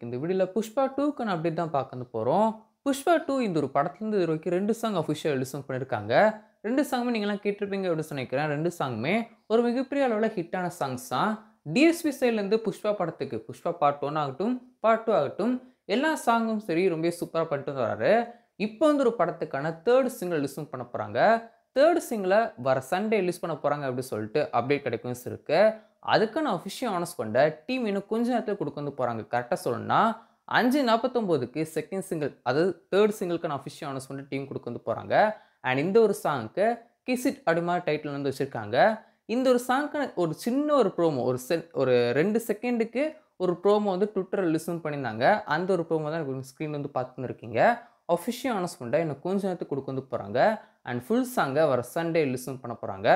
இந்த வீடியோல புஷ்பா 2க்கான அப்டேட் தான் பார்க்க போறோம். புஷ்பா 2 இந்த ஒரு படத்துலருந்து இது வரைக்கும் 2 சாங் அஃபிஷியல் ரிலீஸும் பண்ணியிருக்காங்க. 2 சாங்குமே நீங்கலாம் கேட்டிருப்பீங்க அப்படின்னு நினைக்கிறேன். 2 சாங்குமே ஒரு மிகப்பெரிய அளவுல ஹிட்டான சாங்ஸ் தான். டிஎஸ்பி சைட்லேருந்து புஷ்பா படத்துக்கு புஷ்பா பார்ட் 1 ஆகட்டும், பார்ட் 2 ஆகட்டும் எல்லா சாங்கும் சரி ரொம்பவே சூப்பரா பண்ணிட்டு வராரு. இப்போ வந்து ஒரு படத்துக்கான 3 சிங்கிள் ரிலீஸும் பண்ண போறாங்க. 3 சிங்கிள வர சண்டே ரிலீஸ் பண்ண போறாங்க அப்படின்னு சொல்லிட்டு அப்டேட் கிடைக்கும் இருக்கு. அதுக்கான அஃபிஷியல் அனௌன்ஸ் பண்ண டீம் இன்னும் கொஞ்ச நேரத்துல குடுக்க வந்து போறாங்க. கரெக்ட்டா சொல்லணும்னா 5:49க்கு செகண்ட் சிங்கிள் அதாவது 3 சிங்கிள்க்கான அஃபிஷியல் அனௌன்ஸ்மென்ட் டீம் குடுக்க வந்து போறாங்க. அண்ட் இந்த ஒரு சாங்க்கு கிஸ் இட் அப்படி மாரி டைட்டில் வந்து வச்சிருக்காங்க. இந்த ஒரு சாங்க்கான ஒரு சின்ன ஒரு ப்ரோமோ ஒரு 2 செகண்டுக்கு ஒரு ப்ரோமோ வந்து ட்விட்டர்ல ரிலீஸும் பண்ணியிருந்தாங்க. அந்த ஒரு ப்ரோமோ தான் உங்களுக்கு ஸ்க்ரீன்ல வந்து பார்த்துன்னு இருக்கீங்க. அஃபிஷியல் அனௌன்ஸ்மென்ட்ட இன்னும் கொஞ்ச நேரத்துக்கு குடுக்க வந்து போறாங்க. அண்ட் ஃபுல் சாங்க வர சண்டே ரிலீஸும் பண்ண போறாங்க.